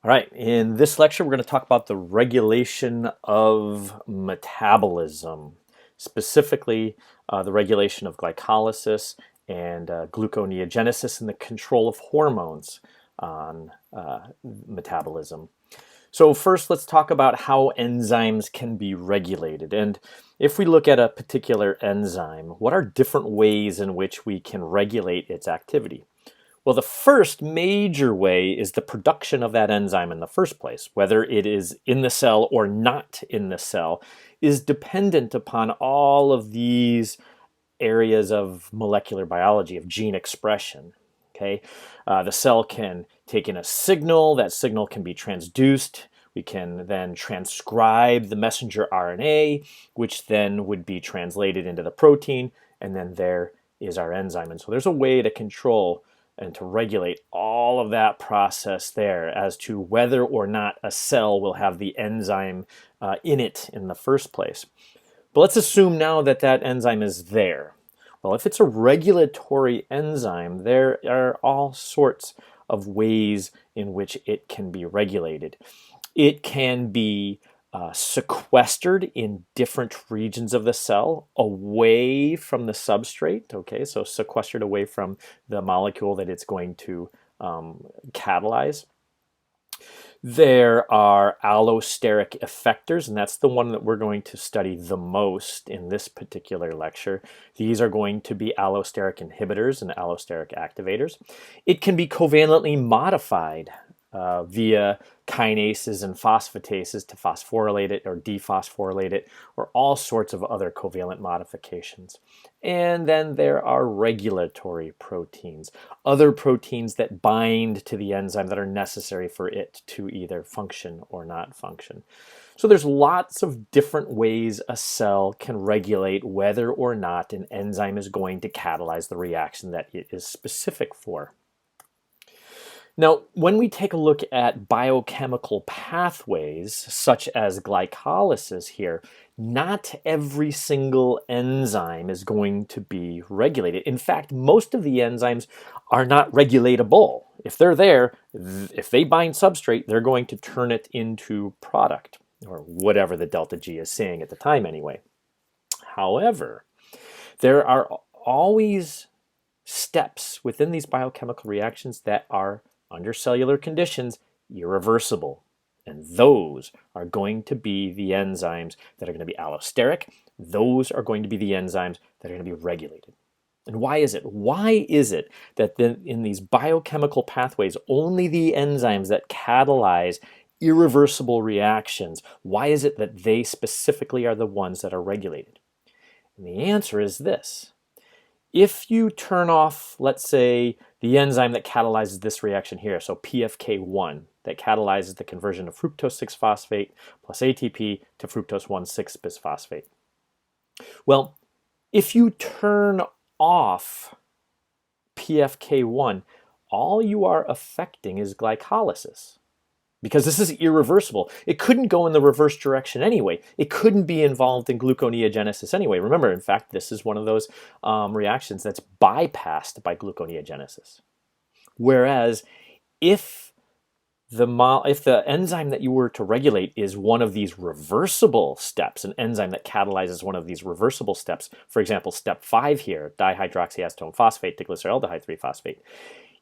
All right, in this lecture, we're going to talk about the regulation of metabolism, specifically the regulation of glycolysis and gluconeogenesis and the control of hormones on metabolism. So first, let's talk about how enzymes can be regulated. And if we look at a particular enzyme, what are different ways in which we can regulate its activity? Well, the first major way is the production of that enzyme in the first place. Whether it is in the cell or not in the cell is dependent upon all of these areas of molecular biology, of gene expression. Okay, the cell can take in a signal. That signal can be transduced. We can then transcribe the messenger RNA, which then would be translated into the protein, and then there is our enzyme. And so there's a way to control and to regulate all of that process there as to whether or not a cell will have the enzyme in it in the first place. But let's assume now that that enzyme is there. Well, if it's a regulatory enzyme, there are all sorts of ways in which it can be regulated. It can be sequestered in different regions of the cell away from the substrate, okay, so sequestered away from the molecule that it's going to catalyze. There are allosteric effectors, and that's the one that we're going to study the most in this particular lecture. These are going to be allosteric inhibitors and allosteric activators. It can be covalently modified via kinases and phosphatases to phosphorylate it or dephosphorylate it, or all sorts of other covalent modifications. And then there are regulatory proteins, other proteins that bind to the enzyme that are necessary for it to either function or not function. So there's lots of different ways a cell can regulate whether or not an enzyme is going to catalyze the reaction that it is specific for. Now, when we take a look at biochemical pathways, such as glycolysis here, not every single enzyme is going to be regulated. In fact, most of the enzymes are not regulatable. If they're there, if they bind substrate, they're going to turn it into product, or whatever the delta G is saying at the time anyway. However, there are always steps within these biochemical reactions that are, under cellular conditions, irreversible. And those are going to be the enzymes that are going to be allosteric. Those are going to be the enzymes that are going to be regulated. And why is it? Why is it that in these biochemical pathways, only the enzymes that catalyze irreversible reactions, why is it that they specifically are the ones that are regulated? And the answer is this. If you turn off, let's say, the enzyme that catalyzes this reaction here, so PFK-1, that catalyzes the conversion of fructose 6-phosphate plus ATP to fructose 1,6-bisphosphate. Well, if you turn off PFK-1, all you are affecting is glycolysis, because this is irreversible. It couldn't go in the reverse direction anyway. It couldn't be involved in gluconeogenesis anyway. Remember, in fact, this is one of those reactions that's bypassed by gluconeogenesis. Whereas if the enzyme that you were to regulate is one of these reversible steps, an enzyme that catalyzes one of these reversible steps, for example, step 5 here, dihydroxyacetone phosphate to glyceraldehyde 3-phosphate,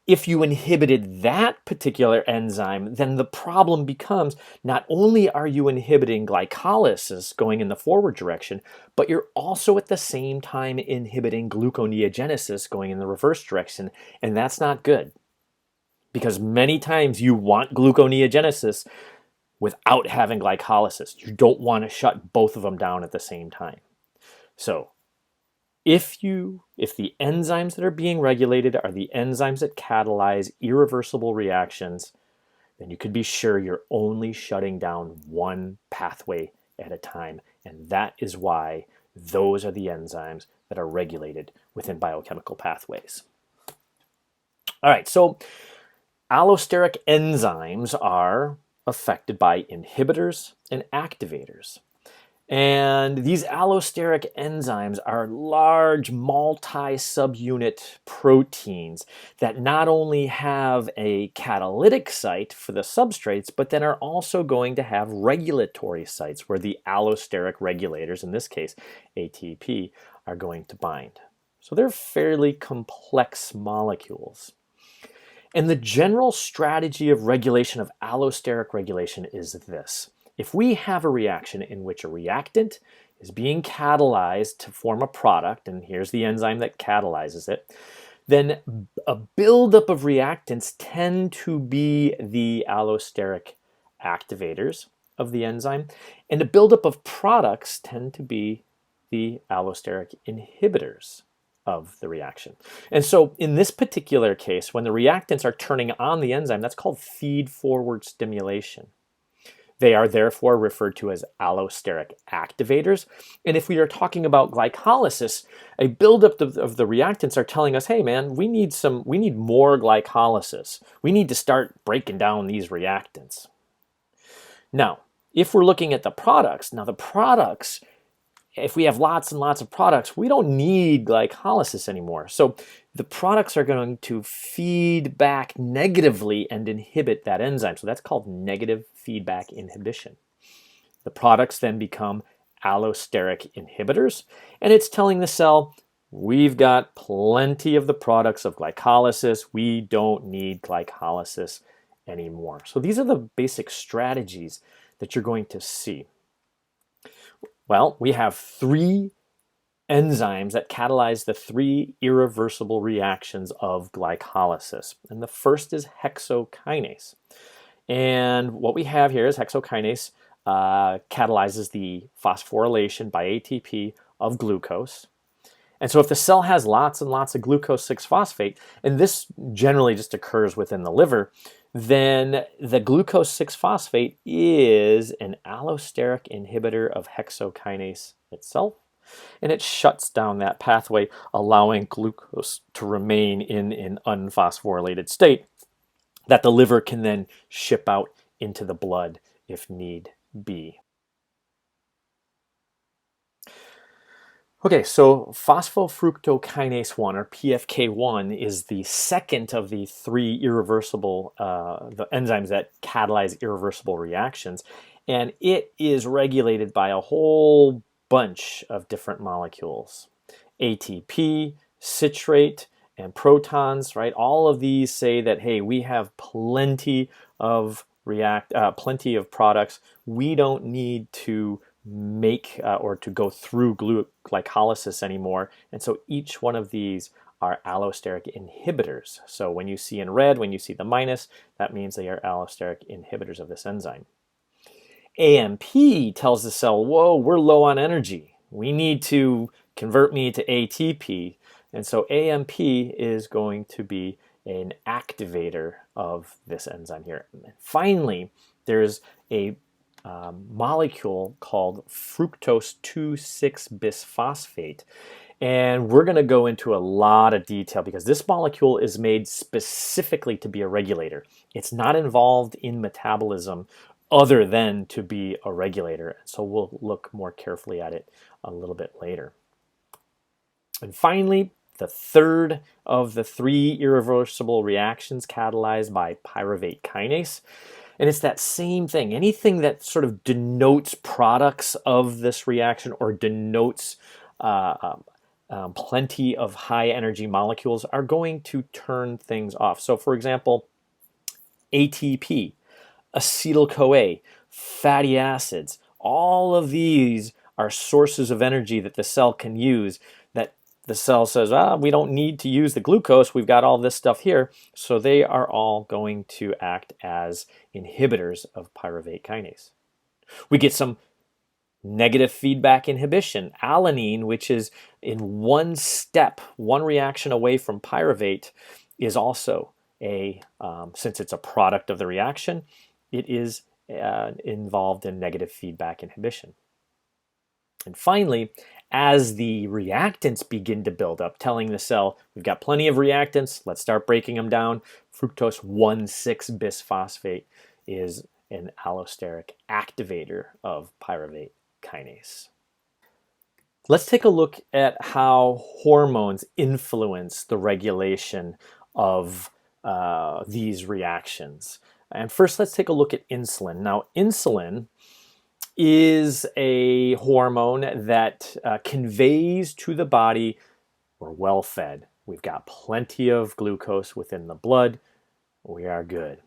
if you inhibited that particular enzyme, then the problem becomes not only are you inhibiting glycolysis going in the forward direction, but you're also at the same time inhibiting gluconeogenesis going in the reverse direction, and that's not good. Because many times you want gluconeogenesis without having glycolysis. You don't want to shut both of them down at the same time. So if the enzymes that are being regulated are the enzymes that catalyze irreversible reactions, then you could be sure you're only shutting down one pathway at a time. And that is why those are the enzymes that are regulated within biochemical pathways. All right, so allosteric enzymes are affected by inhibitors and activators. And these allosteric enzymes are large multi-subunit proteins that not only have a catalytic site for the substrates, but then are also going to have regulatory sites where the allosteric regulators, in this case ATP, are going to bind. So they're fairly complex molecules. And the general strategy of regulation of allosteric regulation is this. If we have a reaction in which a reactant is being catalyzed to form a product, and here's the enzyme that catalyzes it, then a buildup of reactants tend to be the allosteric activators of the enzyme, and a buildup of products tend to be the allosteric inhibitors of the reaction. And so in this particular case, when the reactants are turning on the enzyme, that's called feed-forward stimulation. They are therefore referred to as allosteric activators. And if we are talking about glycolysis, a buildup of the reactants are telling us, hey man, we need more glycolysis. We need to start breaking down these reactants. Now, if we're looking at the products, if we have lots and lots of products, we don't need glycolysis anymore. So the products are going to feed back negatively and inhibit that enzyme. So that's called negative feedback inhibition. The products then become allosteric inhibitors, and it's telling the cell, we've got plenty of the products of glycolysis. We don't need glycolysis anymore. So these are the basic strategies that you're going to see. Well, we have three enzymes that catalyze the three irreversible reactions of glycolysis. And the first is hexokinase. And what we have here is hexokinase catalyzes the phosphorylation by ATP of glucose. And so if the cell has lots and lots of glucose 6-phosphate, and this generally just occurs within the liver, then the glucose 6-phosphate is an allosteric inhibitor of hexokinase itself, and it shuts down that pathway, allowing glucose to remain in an unphosphorylated state that the liver can then ship out into the blood if need be. Okay, so phosphofructokinase 1, or PFK-1, is the second of the three irreversible the enzymes that catalyze irreversible reactions, and it is regulated by a whole bunch of different molecules. ATP, citrate, and protons, right? All of these say that, hey, we have plenty of products. We don't need to make or to go through glycolysis anymore, and so each one of these are allosteric inhibitors. So when you see in red, when you see the minus, that means they are allosteric inhibitors of this enzyme. AMP tells the cell, whoa, we're low on energy. We need to convert me to ATP, and so AMP is going to be an activator of this enzyme here. And finally, there's a molecule called fructose 2,6-bisphosphate. And we're going to go into a lot of detail because this molecule is made specifically to be a regulator. It's not involved in metabolism other than to be a regulator. So we'll look more carefully at it a little bit later. And finally, the third of the three irreversible reactions catalyzed by pyruvate kinase. And it's that same thing. Anything that sort of denotes products of this reaction or denotes plenty of high energy molecules are going to turn things off. So for example, ATP, acetyl-CoA, fatty acids, all of these are sources of energy that the cell can use that the cell says, we don't need to use the glucose, we've got all this stuff here. So they are all going to act as inhibitors of pyruvate kinase. We get some negative feedback inhibition. Alanine, which is in one step, one reaction away from pyruvate, is also since it's a product of the reaction, it is involved in negative feedback inhibition. And finally, as the reactants begin to build up, telling the cell, we've got plenty of reactants, let's start breaking them down, fructose 1,6-bisphosphate is an allosteric activator of pyruvate kinase. Let's take a look at how hormones influence the regulation of these reactions. And first, let's take a look at insulin. Now, insulin is a hormone that conveys to the body we're well fed. We've got plenty of glucose within the blood. We are good.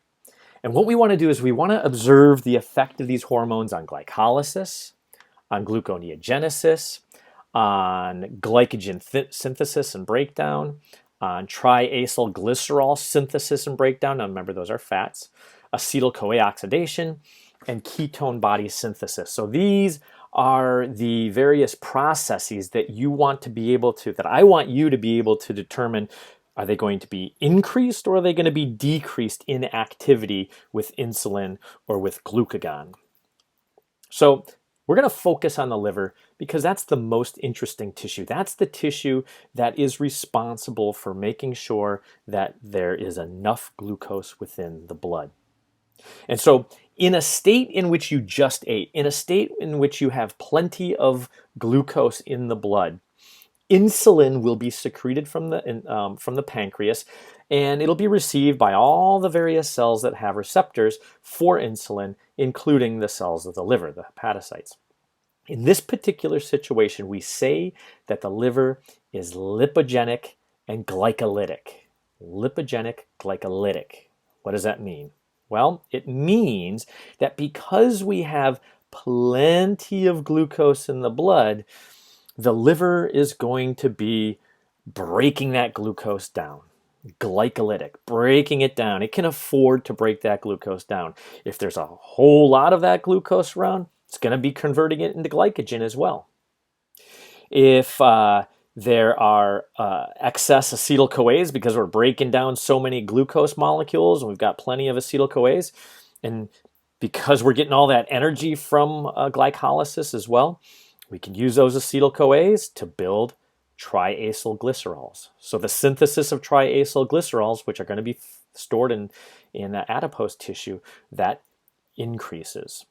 And what we want to do is we want to observe the effect of these hormones on glycolysis, on gluconeogenesis, on glycogen synthesis and breakdown, on triacylglycerol synthesis and breakdown. Now remember, those are fats, acetyl-CoA oxidation, and ketone body synthesis. So these are the various processes that you want to be able to, that I want you to be able to determine, are they going to be increased or are they going to be decreased in activity with insulin or with glucagon? So we're going to focus on the liver because that's the most interesting tissue. That's the tissue that is responsible for making sure that there is enough glucose within the blood. And so in a state in which you just ate, in a state in which you have plenty of glucose in the blood, insulin will be secreted from the pancreas, and it'll be received by all the various cells that have receptors for insulin, including the cells of the liver, the hepatocytes. In this particular situation, we say that the liver is lipogenic and glycolytic. Lipogenic, glycolytic. What does that mean? Well, it means that because we have plenty of glucose in the blood, the liver is going to be breaking that glucose down. Glycolytic, breaking it down. It can afford to break that glucose down. If there's a whole lot of that glucose around, it's going to be converting it into glycogen as well. If there are excess acetyl-CoAs, because we're breaking down so many glucose molecules and we've got plenty of acetyl-CoAs, and because we're getting all that energy from glycolysis as well, we can use those acetyl-CoAs to build triacylglycerols. So the synthesis of triacylglycerols, which are going to be stored in adipose tissue, that increases.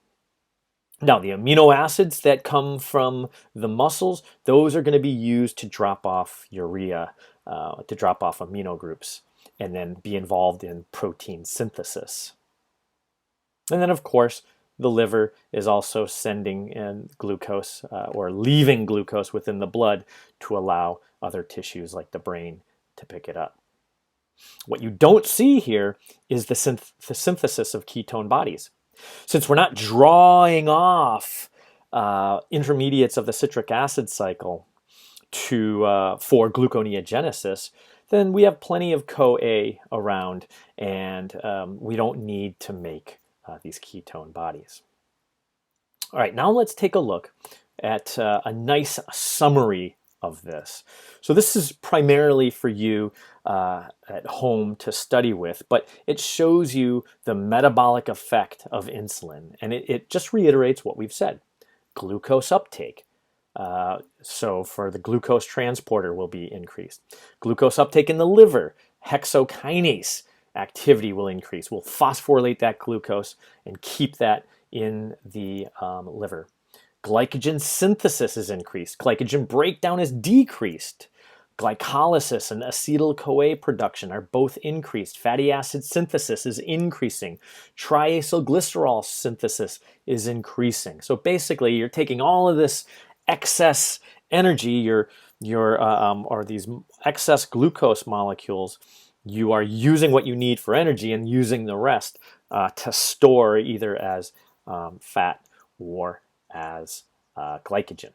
Now, the amino acids that come from the muscles, those are going to be used to drop off urea, to drop off amino groups, and then be involved in protein synthesis. And then, of course, the liver is also sending in glucose or leaving glucose within the blood to allow other tissues like the brain to pick it up. What you don't see here is the synthesis of ketone bodies. Since we're not drawing off intermediates of the citric acid cycle for gluconeogenesis, then we have plenty of CoA around, and we don't need to make these ketone bodies. All right, now let's take a look at a nice summary of this. So this is primarily for you at home to study with, but it shows you the metabolic effect of insulin, and it just reiterates what we've said. Glucose uptake. So for the glucose transporter will be increased. Glucose uptake in the liver, hexokinase activity will increase. We'll phosphorylate that glucose and keep that in the liver. Glycogen synthesis is increased. Glycogen breakdown is decreased. Glycolysis and acetyl-CoA production are both increased. Fatty acid synthesis is increasing. Triacylglycerol synthesis is increasing. So basically, you're taking all of this excess energy, or these excess glucose molecules, you are using what you need for energy and using the rest to store either as fat or as glycogen.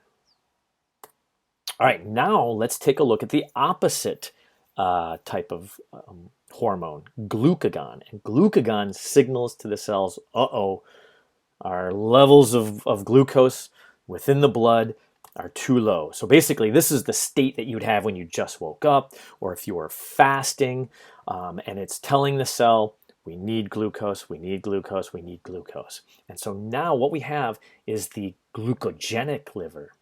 All right, now let's take a look at the opposite type of hormone, glucagon. And glucagon signals to the cells, our levels of glucose within the blood are too low. So basically, this is the state that you'd have when you just woke up, or if you were fasting, and it's telling the cell, we need glucose, we need glucose, we need glucose. And so now what we have is the glucogenic liver.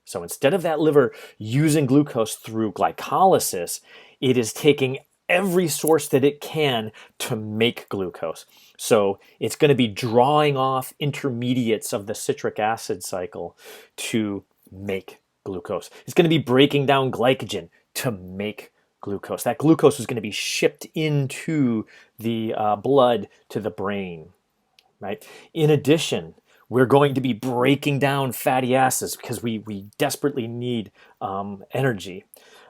So instead of that liver using glucose through glycolysis, it is taking every source that it can to make glucose. So it's going to be drawing off intermediates of the citric acid cycle to make glucose. It's going to be breaking down glycogen to make glucose. That glucose is going to be shipped into the blood to the brain, right? In addition, we're going to be breaking down fatty acids because we desperately need energy.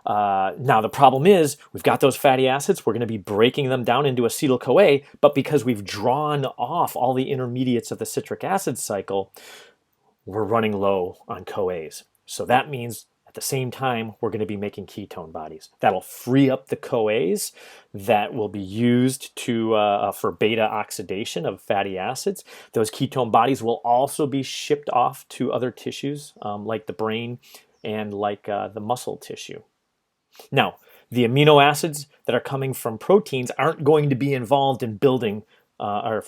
Now, the problem is we've got those fatty acids. We're going to be breaking them down into acetyl-CoA, but because we've drawn off all the intermediates of the citric acid cycle, we're running low on CoAs. So that means at the same time, we're going to be making ketone bodies. That'll free up the CoAs that will be used for beta oxidation of fatty acids. Those ketone bodies will also be shipped off to other tissues like the brain and like the muscle tissue. Now, the amino acids that are coming from proteins aren't going to be involved in building, or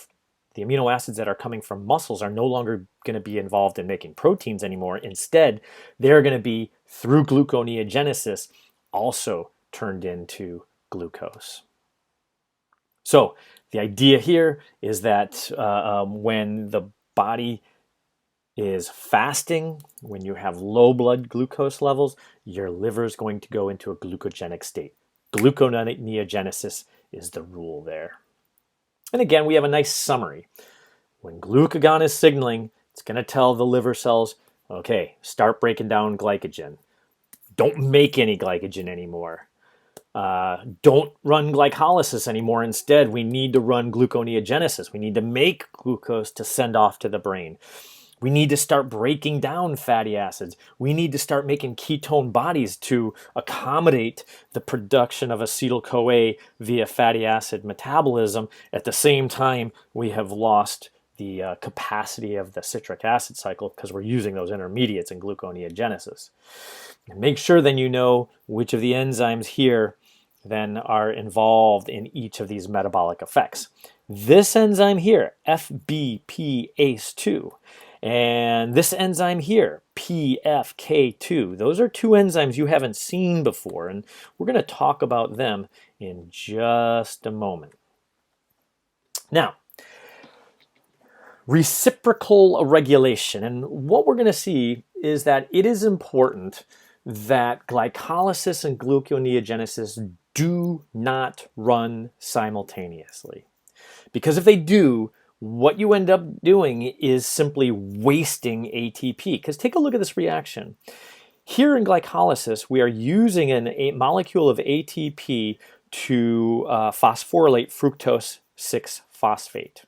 the amino acids that are coming from muscles are no longer going to be involved in making proteins anymore. Instead, they're going to be, through gluconeogenesis, also turned into glucose. So the idea here is that when the body is fasting, when you have low blood glucose levels, your liver is going to go into a glucogenic state. Gluconeogenesis is the rule there. And again, we have a nice summary. When glucagon is signaling, it's going to tell the liver cells, okay, start breaking down glycogen. Don't make any glycogen anymore. Don't run glycolysis anymore. Instead, we need to run gluconeogenesis. We need to make glucose to send off to the brain. We need to start breaking down fatty acids. We need to start making ketone bodies to accommodate the production of acetyl-CoA via fatty acid metabolism. At the same time, we have lost the capacity of the citric acid cycle because we're using those intermediates in gluconeogenesis. And make sure then you know which of the enzymes here then are involved in each of these metabolic effects. This enzyme here, FBPase-2, and this enzyme here, PFK-2, those are two enzymes you haven't seen before, and we're going to talk about them in just a moment. Now, reciprocal regulation, and what we're going to see is that it is important that glycolysis and gluconeogenesis do not run simultaneously. Because if they do, what you end up doing is simply wasting ATP. Because take a look at this reaction. Here in glycolysis, we are using a molecule of ATP to phosphorylate fructose 6-phosphate.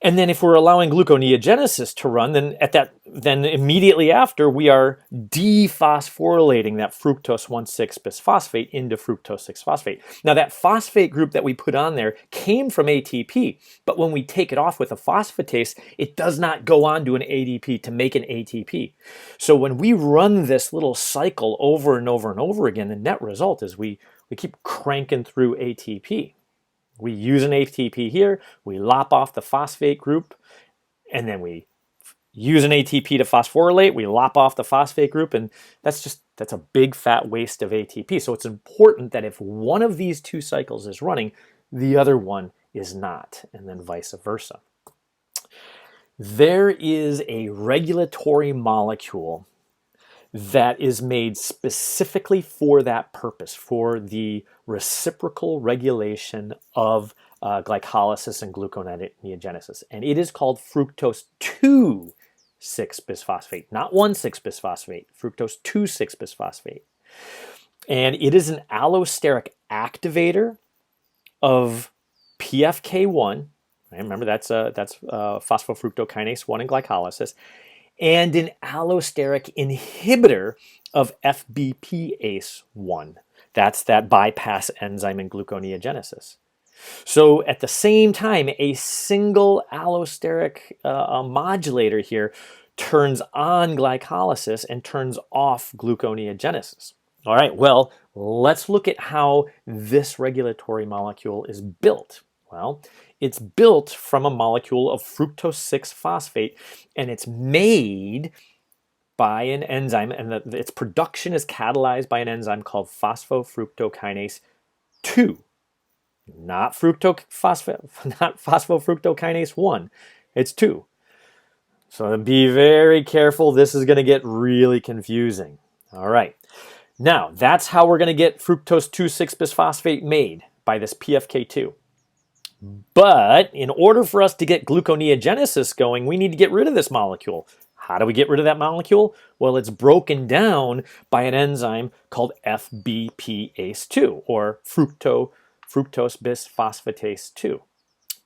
And then if we're allowing gluconeogenesis to run, then immediately after we are dephosphorylating that fructose 1,6-bisphosphate into fructose 6-phosphate. Now that phosphate group that we put on there came from ATP, but when we take it off with a phosphatase, it does not go on to an ADP to make an ATP. So when we run this little cycle over and over and over again, the net result is we keep cranking through ATP. We use an ATP here, we lop off the phosphate group, and then we use an ATP to phosphorylate, we lop off the phosphate group, and that's a big fat waste of ATP. So it's important that if one of these two cycles is running, the other one is not, and then vice versa. There is a regulatory molecule that is made specifically for that purpose, for the reciprocal regulation of glycolysis and gluconeogenesis. And it is called fructose 2,6-bisphosphate, not 1,6-bisphosphate, fructose 2,6-bisphosphate. And it is an allosteric activator of PFK-1. Remember, that's phosphofructokinase 1 in glycolysis, and an allosteric inhibitor of FBPase-1. That's that bypass enzyme in gluconeogenesis. So at the same time, a single allosteric modulator here turns on glycolysis and turns off gluconeogenesis. All right, well, let's look at how this regulatory molecule is built. Well, it's built from a molecule of fructose 6-phosphate, and it's made by an enzyme, and its production is catalyzed by an enzyme called phosphofructokinase 2. Not phosphofructokinase 1, it's 2. So be very careful. This is going to get really confusing. All right. Now, that's how we're going to get fructose 2,6-bisphosphate made by this PFK2. But in order for us to get gluconeogenesis going, we need to get rid of this molecule. How do we get rid of that molecule? Well, it's broken down by an enzyme called FBPase-2, or fructose bisphosphatase 2.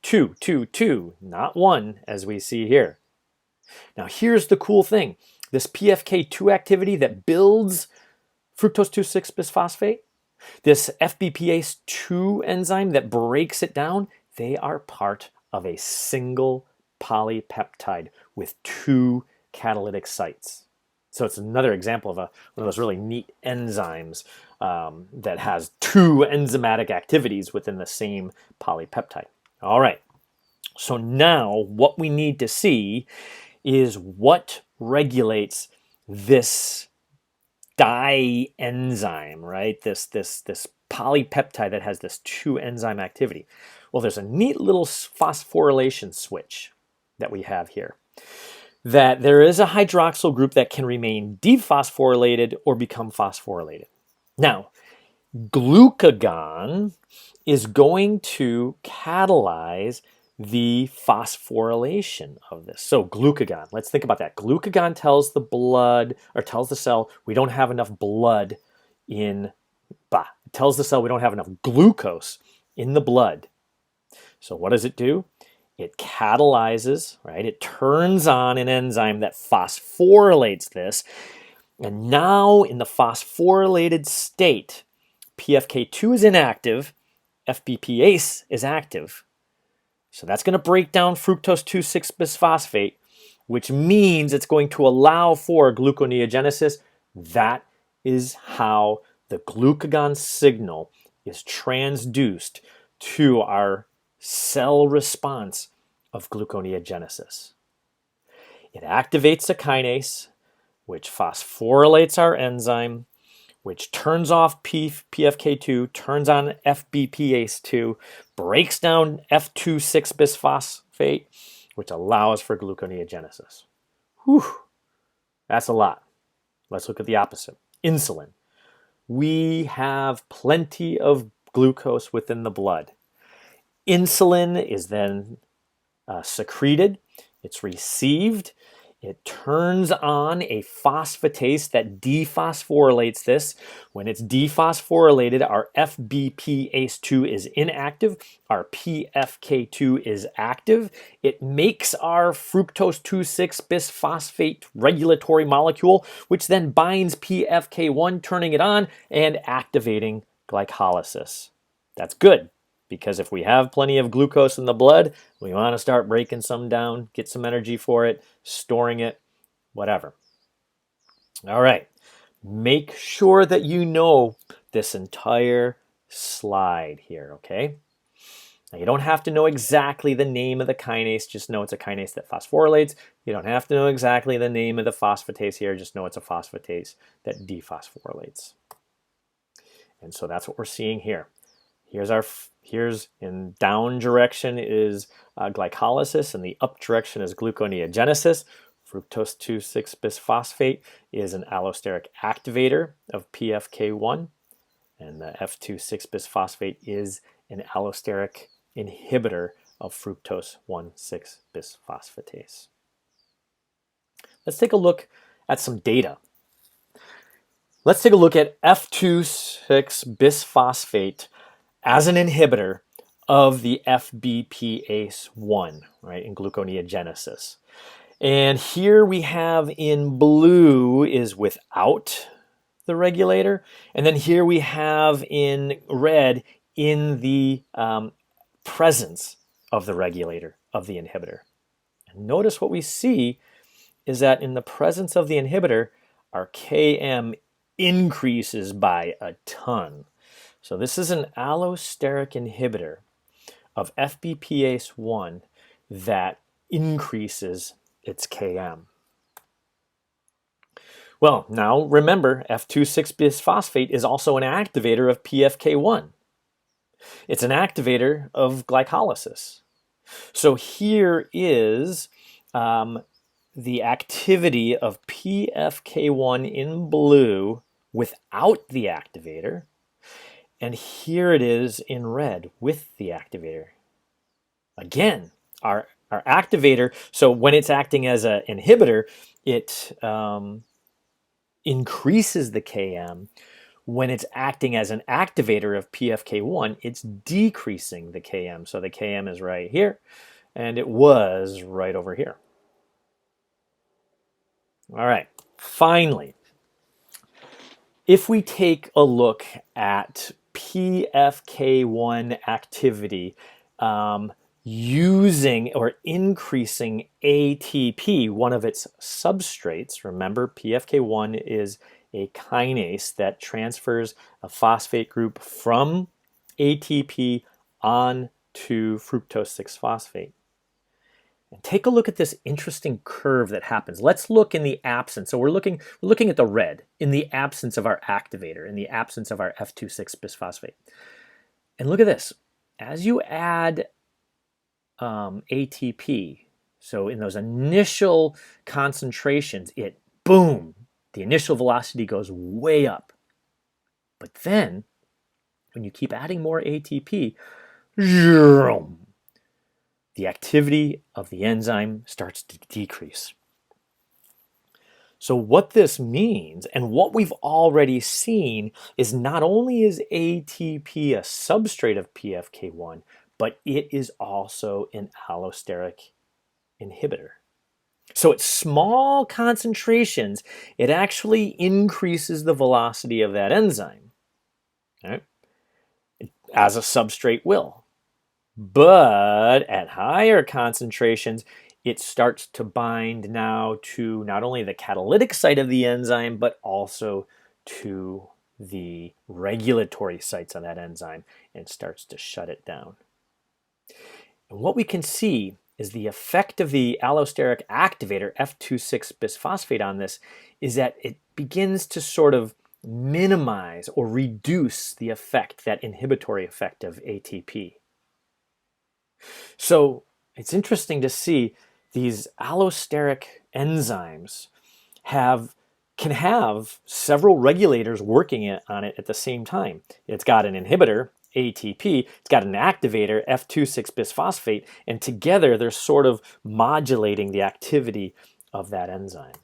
2, not 1, as we see here. Now, here's the cool thing. This PFK2 activity that builds fructose 2,6-bisphosphate, this FBPase-2 enzyme that breaks it down, they are part of a single polypeptide with 2 catalytic sites. So it's another example of one of those really neat enzymes that has 2 enzymatic activities within the same polypeptide. All right, so now what we need to see is what regulates this dienzyme, right? This polypeptide that has this 2 enzyme activity. Well, there's a neat little phosphorylation switch that we have here. That there is a hydroxyl group that can remain dephosphorylated or become phosphorylated. Now, glucagon is going to catalyze the phosphorylation of this. So glucagon, let's think about that. Glucagon tells the blood, or tells the cell, we don't have enough blood in, it tells the cell we don't have enough glucose in the blood. So what does it do? It catalyzes, right? It turns on an enzyme that phosphorylates this. And now in the phosphorylated state, PFK2 is inactive, FBPase is active. So that's going to break down fructose 2,6-bisphosphate, which means it's going to allow for gluconeogenesis. That is how the glucagon signal is transduced to our cell response of gluconeogenesis. It activates a kinase, which phosphorylates our enzyme, which turns off PFK2, turns on FBPase-2, breaks down F2,6-bisphosphate, which allows for gluconeogenesis. Whew, that's a lot. Let's look at the opposite. Insulin. We have plenty of glucose within the blood. Insulin is then secreted, it's received, it turns on a phosphatase that dephosphorylates this. When it's dephosphorylated, our FBPase-2 is inactive, our PFK2 is active. It makes our fructose 2,6-bisphosphate regulatory molecule, which then binds PFK-1, turning it on and activating glycolysis. That's good. Because if we have plenty of glucose in the blood, we want to start breaking some down, get some energy for it, storing it, whatever. All right, make sure that you know this entire slide here, okay? Now, you don't have to know exactly the name of the kinase, just know it's a kinase that phosphorylates. You don't have to know exactly the name of the phosphatase here, just know it's a phosphatase that dephosphorylates. And so that's what we're seeing here. Here's in down direction is glycolysis, and the up direction is gluconeogenesis. Fructose 2,6-bisphosphate is an allosteric activator of PFK1, and the F2,6-bisphosphate is an allosteric inhibitor of fructose 1,6-bisphosphatase. Let's take a look at some data. Let's take a look at F2,6-bisphosphate as an inhibitor of the FBPase-1, right, in gluconeogenesis. And here we have in blue is without the regulator, and then here we have in red in the presence of the regulator, of the inhibitor. And notice what we see is that in the presence of the inhibitor, our Km increases by a ton. So this is an allosteric inhibitor of FBPase-1 that increases its Km. Well, now remember, F2,6-bisphosphate is also an activator of PFK1. It's an activator of glycolysis. So here is the activity of PFK-1 in blue without the activator, and here it is in red with the activator. Again, our activator, so when it's acting as an inhibitor, it increases the Km. When it's acting as an activator of PFK-1, it's decreasing the Km. So the Km is right here, and it was right over here. All right, finally, if we take a look at PFK-1 activity using or increasing ATP, one of its substrates, remember PFK-1 is a kinase that transfers a phosphate group from ATP on to fructose 6-phosphate. And take a look at this interesting curve that happens. Let's look in the absence. So we're looking at the red, in the absence of our activator, in the absence of our F2,6-bisphosphate. And look at this. As you add ATP, so in those initial concentrations, boom, the initial velocity goes way up. But then, when you keep adding more ATP, the activity of the enzyme starts to decrease. So what this means, and what we've already seen, is not only is ATP a substrate of PFK-1, but it is also an allosteric inhibitor. So at small concentrations, it actually increases the velocity of that enzyme, right? As a substrate will. But at higher concentrations, it starts to bind now to not only the catalytic site of the enzyme, but also to the regulatory sites on that enzyme, and starts to shut it down. And what we can see is the effect of the allosteric activator, F2,6-bisphosphate, on this is that it begins to sort of minimize or reduce the effect, that inhibitory effect of ATP. So it's interesting to see these allosteric enzymes can have several regulators working on it at the same time. It's got an inhibitor, ATP, it's got an activator, F2,6-bisphosphate, and together they're sort of modulating the activity of that enzyme.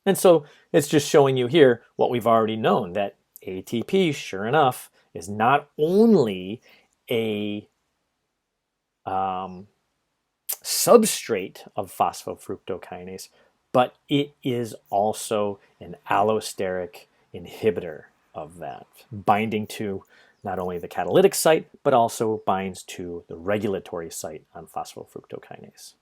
And so it's just showing you here what we've already known, that ATP, sure enough, is not only a substrate of phosphofructokinase, but it is also an allosteric inhibitor of that, binding to not only the catalytic site, but also binds to the regulatory site on phosphofructokinase.